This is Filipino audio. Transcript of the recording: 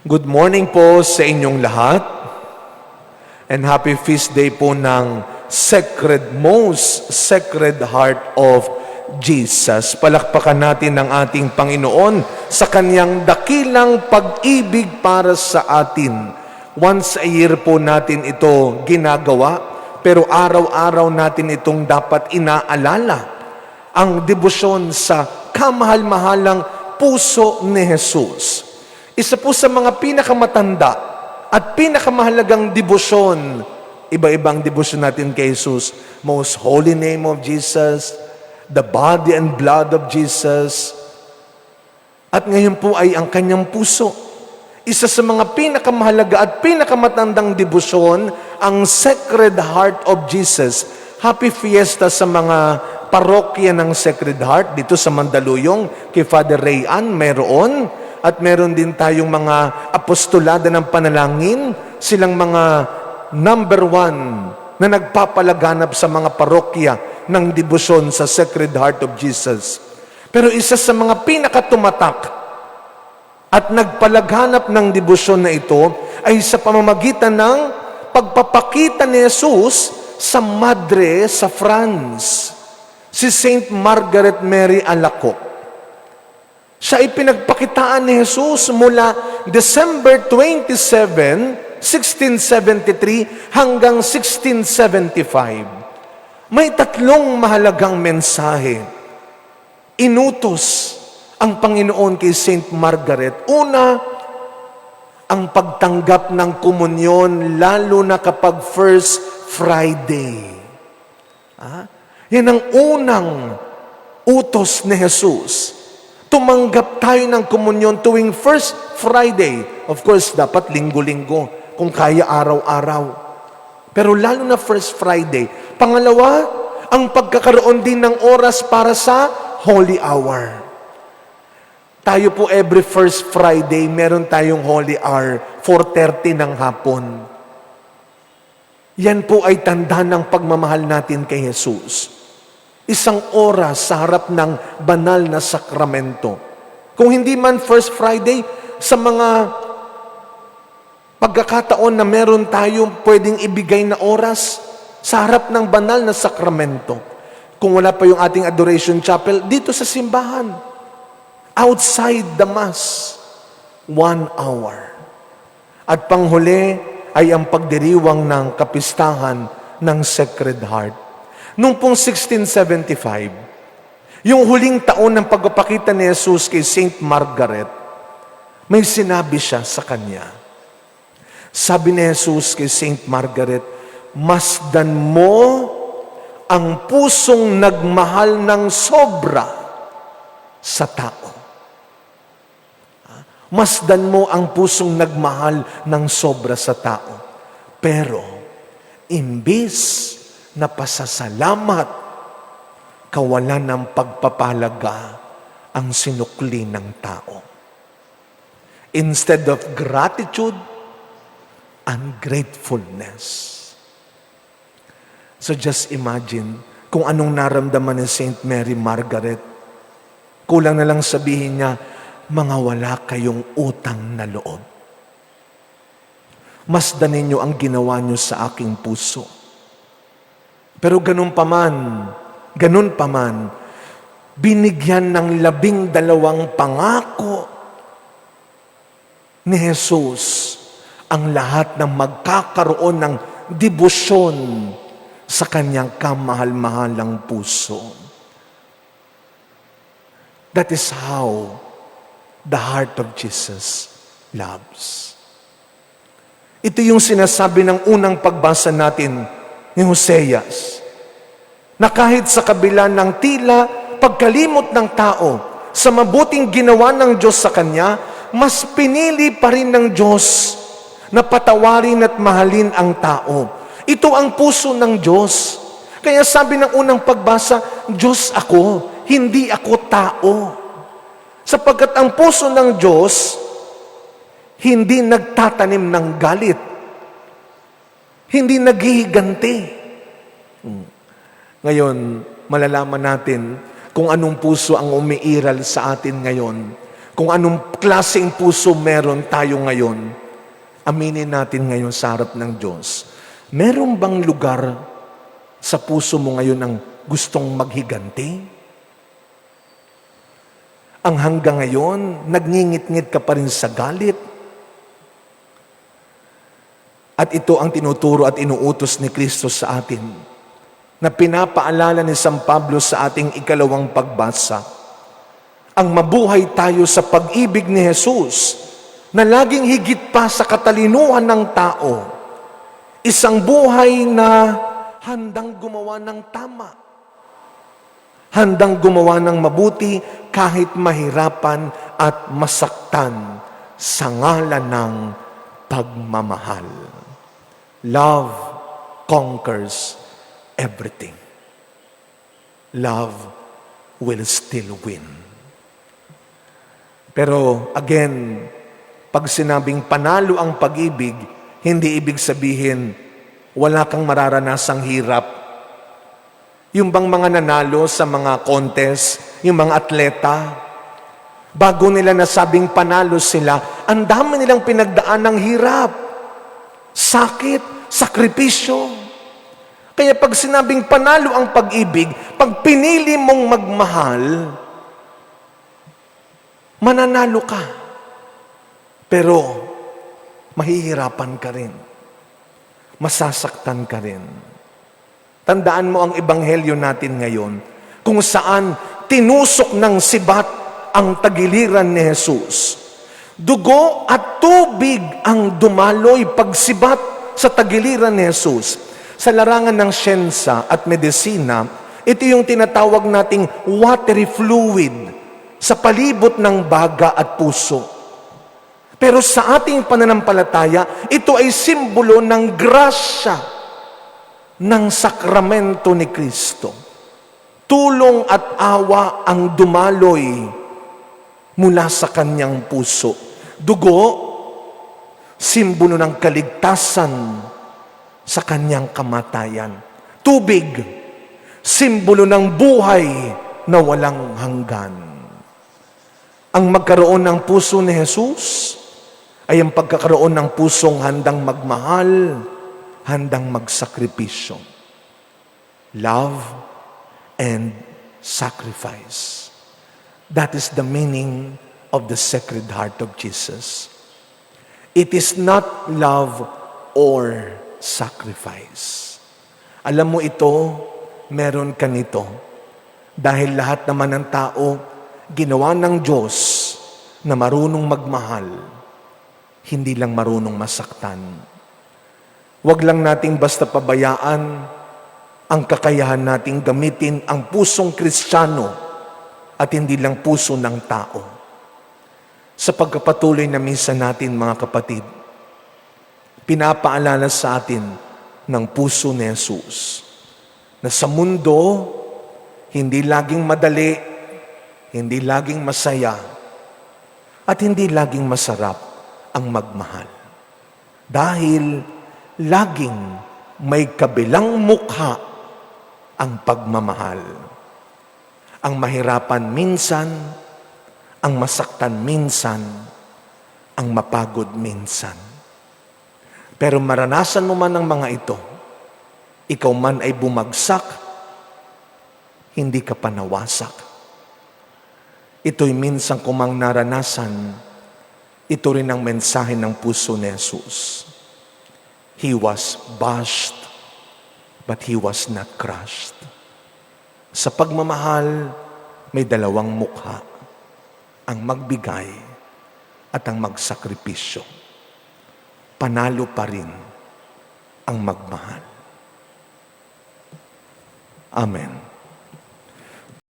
Good morning po sa inyong lahat and happy feast day po ng most sacred heart of Jesus. Palakpakan natin ang ating Panginoon sa kanyang dakilang pag-ibig para sa atin. Once a year po natin ito ginagawa, pero araw-araw natin itong dapat inaalala. Ang debosyon sa kamahal-mahalang puso ni Jesus. Isa po sa mga pinakamatanda at pinakamahalagang debosyon, iba-ibang debosyon natin kay Jesus. Most holy name of Jesus, the body and blood of Jesus. At ngayon po ay ang kanyang puso. Isa sa mga pinakamahalaga at pinakamatandang debosyon, ang Sacred Heart of Jesus. Happy Fiesta sa mga parokya ng Sacred Heart dito sa Mandaluyong, kay Father Rayan, mayroon. At meron din tayong mga apostolada ng panalangin, silang mga number 1 na nagpapalaganap sa mga parokya ng debosyon sa Sacred Heart of Jesus. Pero isa sa mga pinakatumatak at nagpalaganap ng debosyon na ito ay sa pamamagitan ng pagpapakita ni Jesus sa madre sa France, si Saint Margaret Mary Alacoque. Siya ay pinagpakitaan ni Jesus mula December 27, 1673 hanggang 1675. May tatlong mahalagang mensahe. Inutos ang Panginoon kay Saint Margaret. Una, ang pagtanggap ng komunyon, lalo na kapag First Friday. Yan ang unang utos ni Jesus. Tumanggap tayo ng komunyon tuwing First Friday. Of course, dapat linggo-linggo, kung kaya araw-araw. Pero lalo na First Friday. Pangalawa, ang pagkakaroon din ng oras para sa Holy Hour. Tayo po every First Friday, meron tayong Holy Hour, 4:30 ng hapon. Yan po ay tanda ng pagmamahal natin kay Jesus. Isang oras sa harap ng banal na sakramento. Kung hindi man First Friday, sa mga pagkakataon na meron tayong pwedeng ibigay na oras sa harap ng banal na sakramento. Kung wala pa yung ating adoration chapel, dito sa simbahan, outside the Mass, 1 hour. At panghuli ay ang pagdiriwang ng kapistahan ng Sacred Heart. Noong pong 1675, yung huling taon ng pagpapakita ni Jesus kay Saint Margaret, may sinabi siya sa kanya. Sabi ni Jesus kay Saint Margaret, masdan mo ang pusong nagmahal ng sobra sa tao. Masdan mo ang pusong nagmahal ng sobra sa tao. Pero, imbis na pasasalamat, kawalan ng pagpapalaga ang sinukli ng tao. Instead of gratitude, ungratefulness. So just imagine kung anong naramdaman ni Saint Mary Margaret. Kulang na lang sabihin niya, mga wala kayong utang na loob. Masdan ninyo ang ginawa niyo sa aking puso. Pero ganun pa man, binigyan ng 12 pangako ni Jesus ang lahat ng magkakaroon ng debosyon sa kanyang kamahal-mahalang puso. That is how the heart of Jesus loves. Ito yung sinasabi ng unang pagbasa natin ni Hoseas, na kahit sa kabila ng tila pagkalimot ng tao sa mabuting ginawa ng Diyos sa kanya, mas pinili pa rin ng Diyos na patawarin at mahalin ang tao. Ito ang puso ng Diyos. Kaya sabi ng unang pagbasa, Diyos ako, hindi ako tao. Sapagkat ang puso ng Diyos, hindi nagtatanim ng galit. Hindi naghihiganti. Ngayon, malalaman natin kung anong puso ang umiiral sa atin ngayon. Kung anong klaseng puso meron tayo ngayon, aminin natin ngayon sa harap ng Diyos. Meron bang lugar sa puso mo ngayon ang gustong maghiganti? Ang hanggang ngayon, nagngingit-ngit ka pa rin sa galit. At ito ang tinuturo at inuutos ni Kristo sa atin, na pinapaalala ni San Pablo sa ating ikalawang pagbasa. Ang mabuhay tayo sa pag-ibig ni Jesus, na laging higit pa sa katalinuhan ng tao. Isang buhay na handang gumawa ng tama. Handang gumawa ng mabuti kahit mahirapan at masaktan sa ngalan ng pagmamahal. Love conquers everything. Love will still win. Pero again, pag sinabing panalo ang pag-ibig, hindi ibig sabihin wala kang mararanasang hirap. Yung bang mga nanalo sa mga contest, yung mga atleta, bago nila nasabing panalo sila, ang dami nilang pinagdaan ng hirap, sakit, sakripisyo. Kaya pag sinabing panalo ang pag-ibig, pag pinili mong magmahal, mananalo ka. Pero mahihirapan ka rin. Masasaktan ka rin. Tandaan mo ang ebanghelyo natin ngayon, kung saan tinusok ng sibat ang tagiliran ni Jesus. Dugo at tubig ang dumaloy pagsibat sa tagiliran ni Jesus. Sa larangan ng siyensa at medisina, ito yung tinatawag nating watery fluid sa palibot ng baga at puso. Pero sa ating pananampalataya, ito ay simbolo ng grasya ng sakramento ni Kristo. Tulong at awa ang dumaloy mula sa kanyang puso. Dugo, simbolo ng kaligtasan sa kanyang kamatayan. Tubig, simbolo ng buhay na walang hanggan. Ang magkaroon ng puso ni Jesus ay ang pagkakaroon ng pusong handang magmahal, handang magsakripisyo. Love and sacrifice. That is the meaning of the Sacred Heart of Jesus. It is not love or sacrifice. Alam mo ito, meron ka nito. Dahil lahat naman ng tao, ginawa ng Diyos na marunong magmahal, hindi lang marunong masaktan. Huwag lang nating basta pabayaan ang kakayahan nating gamitin ang pusong Kristiyano at hindi lang puso ng tao. Sa pagkapatuloy na misa natin, mga kapatid, pinapaalala sa atin ng puso ni Jesus na sa mundo, hindi laging madali, hindi laging masaya, at hindi laging masarap ang magmahal. Dahil laging may kabilang mukha ang pagmamahal. Ang mahirapan minsan, ang masaktan minsan, ang mapagod minsan. Pero maranasan mo man ang mga ito, ikaw man ay bumagsak, hindi ka pa nawasak. Ito'y minsan kumang naranasan, ito rin ang mensahe ng puso ni Jesus. He was bashed, but He was not crushed. Sa pagmamahal, may dalawang mukha, ang magbigay at ang magsakripisyo. Panalo pa rin ang magmahal. Amen.